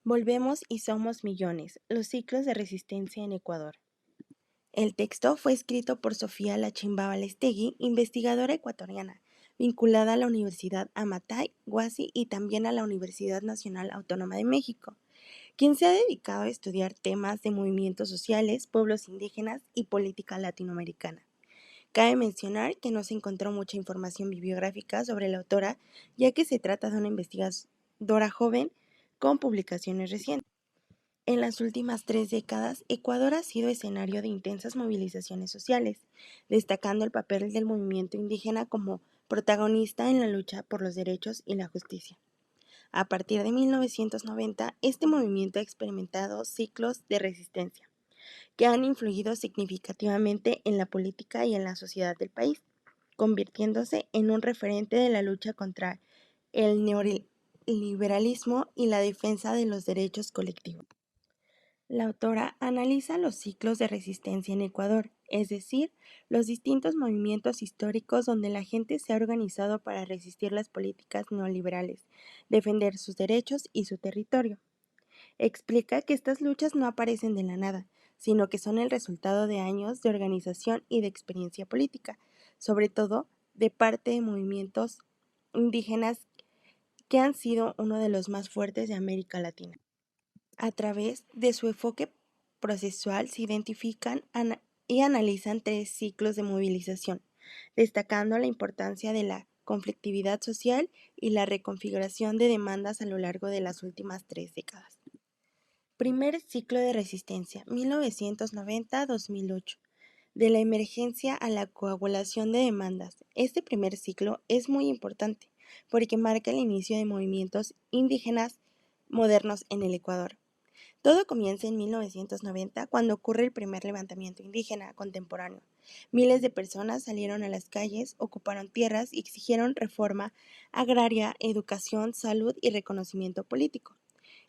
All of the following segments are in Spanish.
Volvemos y somos millones. Los ciclos de resistencia en Ecuador. El texto fue escrito por Sofía Lachimba Balestegui, investigadora ecuatoriana, vinculada a la Universidad Amatay, Huasi y también a la Universidad Nacional Autónoma de México, quien se ha dedicado a estudiar temas de movimientos sociales, pueblos indígenas y política latinoamericana. Cabe mencionar que no se encontró mucha información bibliográfica sobre la autora, ya que se trata de una investigadora joven con publicaciones recientes. En las últimas 3 décadas, Ecuador ha sido escenario de intensas movilizaciones sociales, destacando el papel del movimiento indígena como protagonista en la lucha por los derechos y la justicia. A partir de 1990, este movimiento ha experimentado ciclos de resistencia, que han influido significativamente en la política y en la sociedad del país, convirtiéndose en un referente de la lucha contra el neoliberalismo y la defensa de los derechos colectivos. La autora analiza los ciclos de resistencia en Ecuador, es decir, los distintos movimientos históricos donde la gente se ha organizado para resistir las políticas neoliberales, defender sus derechos y su territorio. Explica que estas luchas no aparecen de la nada, sino que son el resultado de años de organización y de experiencia política, sobre todo de parte de movimientos indígenas que han sido uno de los más fuertes de América Latina. A través de su enfoque procesual se identifican y analizan 3 ciclos de movilización, destacando la importancia de la conflictividad social y la reconfiguración de demandas a lo largo de las últimas 3 décadas. Primer ciclo de resistencia, 1990-2008. De la emergencia a la coagulación de demandas. Este primer ciclo es muy importante porque marca el inicio de movimientos indígenas modernos en el Ecuador. Todo comienza en 1990, cuando ocurre el primer levantamiento indígena contemporáneo. Miles de personas salieron a las calles, ocuparon tierras y exigieron reforma agraria, educación, salud y reconocimiento político.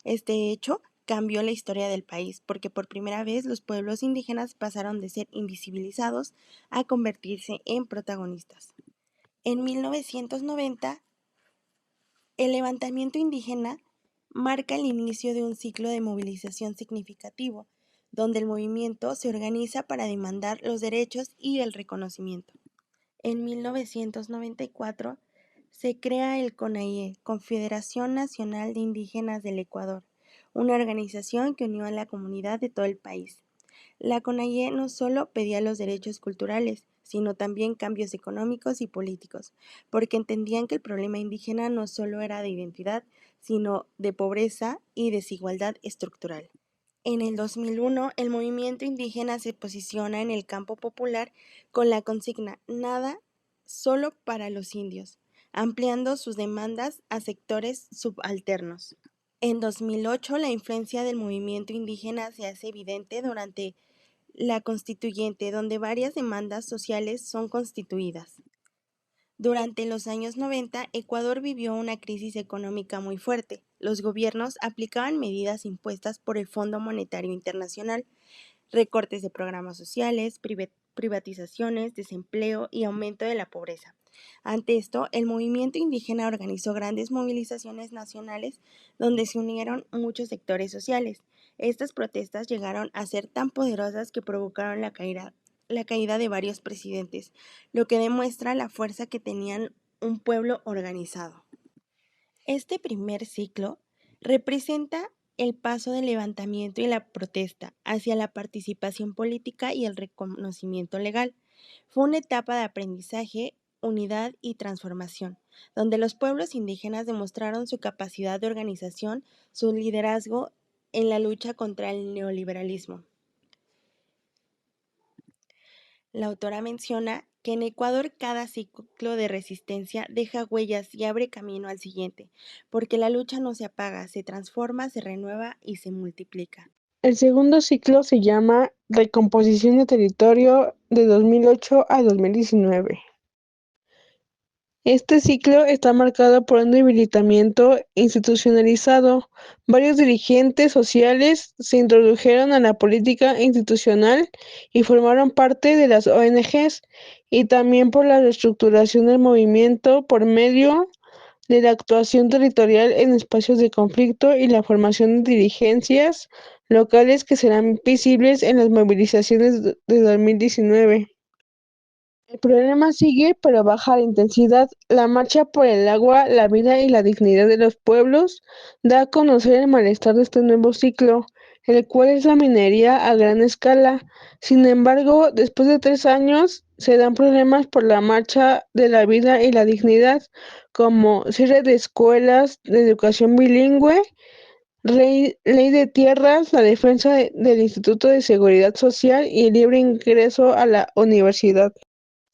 Este hecho cambió la historia del país, porque por primera vez los pueblos indígenas pasaron de ser invisibilizados a convertirse en protagonistas. En 1990, el levantamiento indígena marca el inicio de un ciclo de movilización significativo, donde el movimiento se organiza para demandar los derechos y el reconocimiento. En 1994 se crea el CONAIE, Confederación Nacional de Indígenas del Ecuador, una organización que unió a la comunidad de todo el país. La CONAIE no solo pedía los derechos culturales, sino también cambios económicos y políticos, porque entendían que el problema indígena no solo era de identidad, sino de pobreza y desigualdad estructural. En el 2001, el movimiento indígena se posiciona en el campo popular con la consigna "Nada solo para los indios", ampliando sus demandas a sectores subalternos. En 2008, la influencia del movimiento indígena se hace evidente durante la Constituyente, donde varias demandas sociales son constituidas. Durante los años 90, Ecuador vivió una crisis económica muy fuerte. Los gobiernos aplicaban medidas impuestas por el Fondo Monetario Internacional, recortes de programas sociales, privatizaciones, desempleo y aumento de la pobreza. Ante esto, el movimiento indígena organizó grandes movilizaciones nacionales donde se unieron muchos sectores sociales. Estas protestas llegaron a ser tan poderosas que provocaron la caída de varios presidentes, lo que demuestra la fuerza que tenían un pueblo organizado. Este primer ciclo representa el paso del levantamiento y la protesta hacia la participación política y el reconocimiento legal. Fue una etapa de aprendizaje, unidad y transformación, donde los pueblos indígenas demostraron su capacidad de organización, su liderazgo en la lucha contra el neoliberalismo. La autora menciona que en Ecuador cada ciclo de resistencia deja huellas y abre camino al siguiente, porque la lucha no se apaga, se transforma, se renueva y se multiplica. El segundo ciclo se llama Recomposición de Territorio de 2008 a 2019. Este ciclo está marcado por un debilitamiento institucionalizado. Varios dirigentes sociales se introdujeron a la política institucional y formaron parte de las ONGs, y también por la reestructuración del movimiento por medio de la actuación territorial en espacios de conflicto y la formación de dirigencias locales que serán visibles en las movilizaciones de 2019. El problema sigue, pero a baja intensidad. La marcha por el agua, la vida y la dignidad de los pueblos da a conocer el malestar de este nuevo ciclo, el cual es la minería a gran escala. Sin embargo, después de 3 años, se dan problemas por la marcha de la vida y la dignidad, como cierre de escuelas de educación bilingüe, ley de tierras, la defensa del Instituto de Seguridad Social y el libre ingreso a la universidad.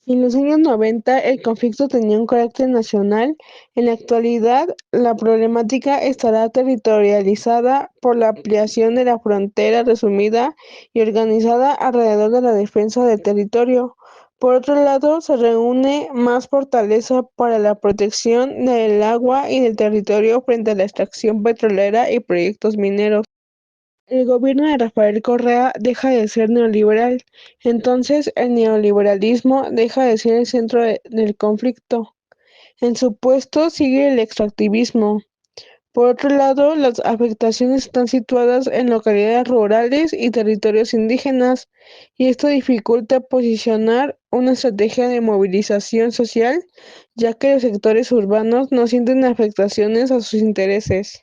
Si en los años 90 el conflicto tenía un carácter nacional, en la actualidad la problemática estará territorializada por la ampliación de la frontera resumida y organizada alrededor de la defensa del territorio. Por otro lado, se reúne más fortaleza para la protección del agua y del territorio frente a la extracción petrolera y proyectos mineros. El gobierno de Rafael Correa deja de ser neoliberal, entonces el neoliberalismo deja de ser el centro del conflicto. En su puesto sigue el extractivismo. Por otro lado, las afectaciones están situadas en localidades rurales y territorios indígenas, y esto dificulta posicionar una estrategia de movilización social, ya que los sectores urbanos no sienten afectaciones a sus intereses.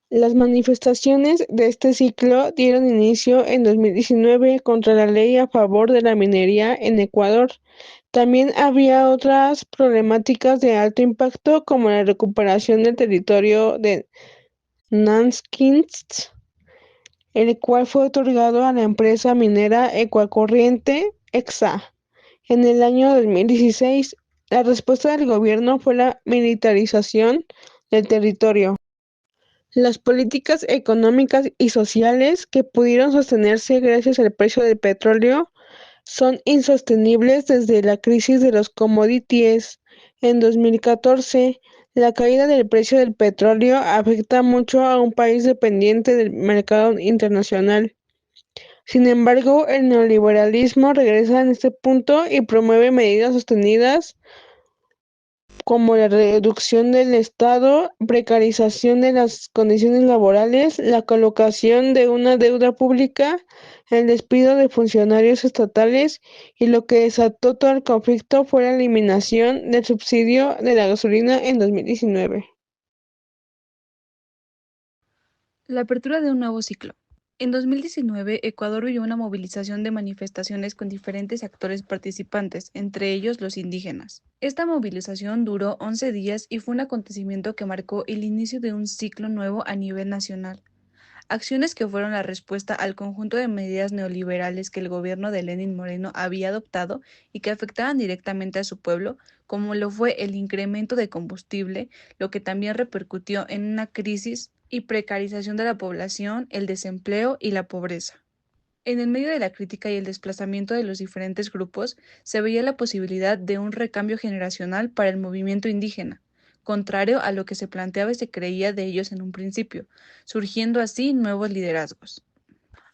Las manifestaciones de este ciclo dieron inicio en 2019 contra la ley a favor de la minería en Ecuador. También había otras problemáticas de alto impacto como la recuperación del territorio de Nanskins, el cual fue otorgado a la empresa minera Ecuacorriente (EXA) en el año 2016. La respuesta del gobierno fue la militarización del territorio. Las políticas económicas y sociales que pudieron sostenerse gracias al precio del petróleo son insostenibles desde la crisis de los commodities en 2014. La caída del precio del petróleo afecta mucho a un país dependiente del mercado internacional. Sin embargo, el neoliberalismo regresa en este punto y promueve medidas sostenidas como la reducción del Estado, precarización de las condiciones laborales, la colocación de una deuda pública, el despido de funcionarios estatales y lo que desató todo el conflicto fue la eliminación del subsidio de la gasolina en 2019. La apertura de un nuevo ciclo. En 2019, Ecuador vivió una movilización de manifestaciones con diferentes actores participantes, entre ellos los indígenas. Esta movilización duró 11 días y fue un acontecimiento que marcó el inicio de un ciclo nuevo a nivel nacional. Acciones que fueron la respuesta al conjunto de medidas neoliberales que el gobierno de Lenin Moreno había adoptado y que afectaban directamente a su pueblo, como lo fue el incremento de combustible, lo que también repercutió en una crisis y precarización de la población, el desempleo y la pobreza. En el medio de la crítica y el desplazamiento de los diferentes grupos, se veía la posibilidad de un recambio generacional para el movimiento indígena, contrario a lo que se planteaba y se creía de ellos en un principio, surgiendo así nuevos liderazgos.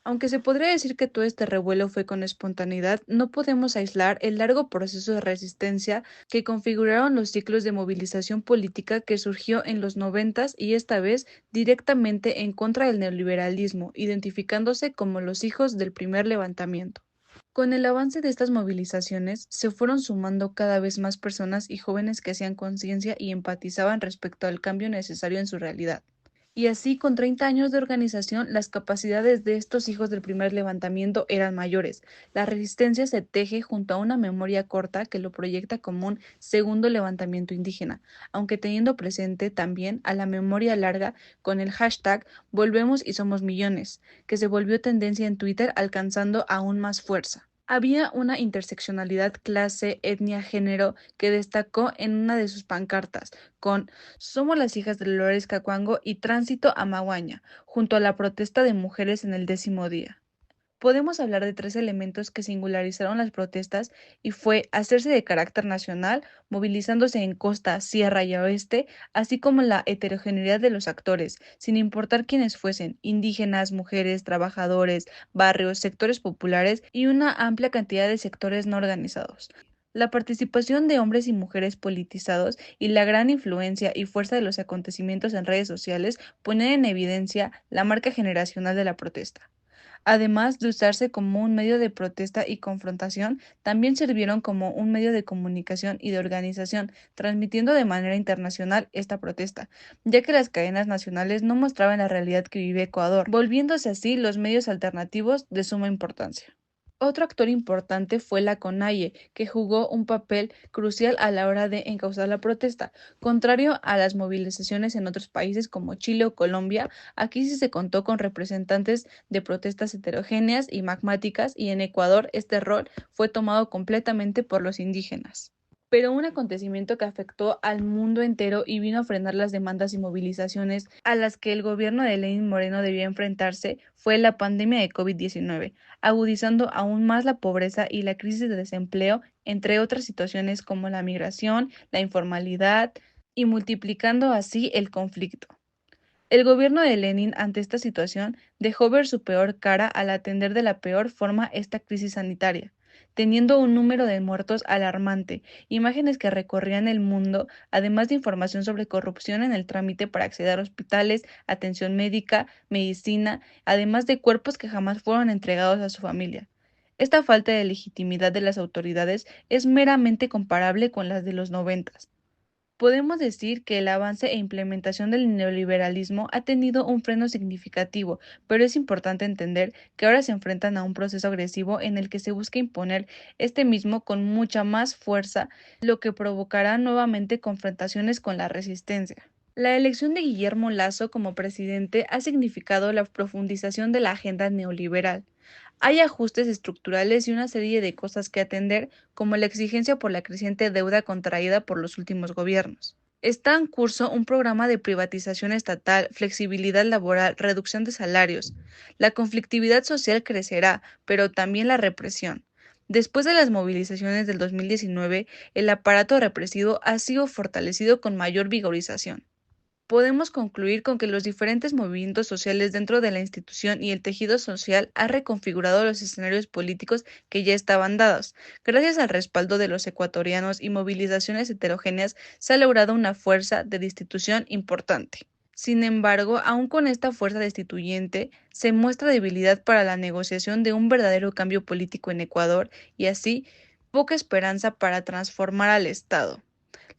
Aunque se podría decir que todo este revuelo fue con espontaneidad, no podemos aislar el largo proceso de resistencia que configuraron los ciclos de movilización política que surgió en los noventas y esta vez directamente en contra del neoliberalismo, identificándose como los hijos del primer levantamiento. Con el avance de estas movilizaciones, se fueron sumando cada vez más personas y jóvenes que hacían conciencia y empatizaban respecto al cambio necesario en su realidad. Y así, con 30 años de organización, las capacidades de estos hijos del primer levantamiento eran mayores. La resistencia se teje junto a una memoria corta que lo proyecta como un segundo levantamiento indígena, aunque teniendo presente también a la memoria larga con el hashtag Volvemos y somos millones, que se volvió tendencia en Twitter alcanzando aún más fuerza. Había una interseccionalidad clase, etnia, género que destacó en una de sus pancartas, con Somos las hijas de Dolores Cacuango y Tránsito a Maguaña, junto a la protesta de mujeres en el 10.º día. Podemos hablar de tres elementos que singularizaron las protestas y fue hacerse de carácter nacional, movilizándose en costa, sierra y oeste, así como la heterogeneidad de los actores, sin importar quiénes fuesen, indígenas, mujeres, trabajadores, barrios, sectores populares y una amplia cantidad de sectores no organizados. La participación de hombres y mujeres politizados y la gran influencia y fuerza de los acontecimientos en redes sociales ponen en evidencia la marca generacional de la protesta. Además de usarse como un medio de protesta y confrontación, también sirvieron como un medio de comunicación y de organización, transmitiendo de manera internacional esta protesta, ya que las cadenas nacionales no mostraban la realidad que vive Ecuador, volviéndose así los medios alternativos de suma importancia. Otro actor importante fue la CONAIE, que jugó un papel crucial a la hora de encauzar la protesta. Contrario a las movilizaciones en otros países como Chile o Colombia, aquí sí se contó con representantes de protestas heterogéneas y magmáticas, y en Ecuador este rol fue tomado completamente por los indígenas. Pero un acontecimiento que afectó al mundo entero y vino a frenar las demandas y movilizaciones a las que el gobierno de Lenín Moreno debía enfrentarse fue la pandemia de COVID-19, agudizando aún más la pobreza y la crisis de desempleo, entre otras situaciones como la migración, la informalidad, y multiplicando así el conflicto. El gobierno de Lenin, ante esta situación, dejó ver su peor cara al atender de la peor forma esta crisis sanitaria, teniendo un número de muertos alarmante, imágenes que recorrían el mundo, además de información sobre corrupción en el trámite para acceder a hospitales, atención médica, medicina, además de cuerpos que jamás fueron entregados a su familia. Esta falta de legitimidad de las autoridades es meramente comparable con las de los noventas. Podemos decir que el avance e implementación del neoliberalismo ha tenido un freno significativo, pero es importante entender que ahora se enfrentan a un proceso agresivo en el que se busca imponer este mismo con mucha más fuerza, lo que provocará nuevamente confrontaciones con la resistencia. La elección de Guillermo Lasso como presidente ha significado la profundización de la agenda neoliberal. Hay ajustes estructurales y una serie de cosas que atender, como la exigencia por la creciente deuda contraída por los últimos gobiernos. Está en curso un programa de privatización estatal, flexibilidad laboral, reducción de salarios. La conflictividad social crecerá, pero también la represión. Después de las movilizaciones del 2019, el aparato represivo ha sido fortalecido con mayor vigorización. Podemos concluir con que los diferentes movimientos sociales dentro de la institución y el tejido social han reconfigurado los escenarios políticos que ya estaban dados. Gracias al respaldo de los ecuatorianos y movilizaciones heterogéneas, se ha logrado una fuerza de destitución importante. Sin embargo, aun con esta fuerza destituyente, se muestra debilidad para la negociación de un verdadero cambio político en Ecuador y así poca esperanza para transformar al Estado.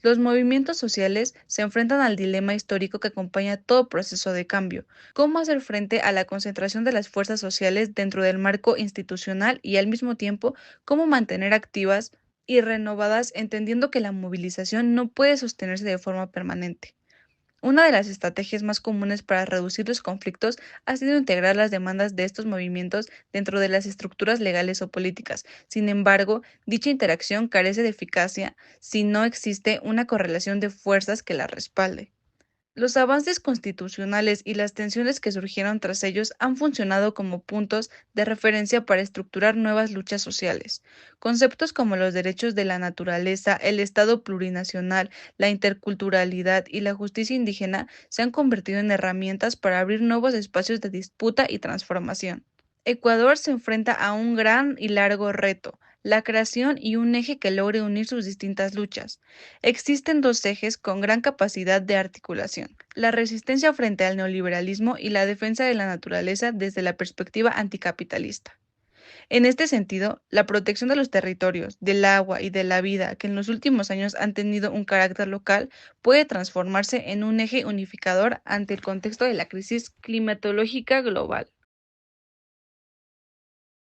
Los movimientos sociales se enfrentan al dilema histórico que acompaña todo proceso de cambio: cómo hacer frente a la concentración de las fuerzas sociales dentro del marco institucional y al mismo tiempo cómo mantener activas y renovadas, entendiendo que la movilización no puede sostenerse de forma permanente. Una de las estrategias más comunes para reducir los conflictos ha sido integrar las demandas de estos movimientos dentro de las estructuras legales o políticas. Sin embargo, dicha interacción carece de eficacia si no existe una correlación de fuerzas que la respalde. Los avances constitucionales y las tensiones que surgieron tras ellos han funcionado como puntos de referencia para estructurar nuevas luchas sociales. Conceptos como los derechos de la naturaleza, el Estado plurinacional, la interculturalidad y la justicia indígena se han convertido en herramientas para abrir nuevos espacios de disputa y transformación. Ecuador se enfrenta a un gran y largo reto: la creación y un eje que logre unir sus distintas luchas. Existen dos ejes con gran capacidad de articulación: la resistencia frente al neoliberalismo y la defensa de la naturaleza desde la perspectiva anticapitalista. En este sentido, la protección de los territorios, del agua y de la vida, que en los últimos años han tenido un carácter local, puede transformarse en un eje unificador ante el contexto de la crisis climatológica global.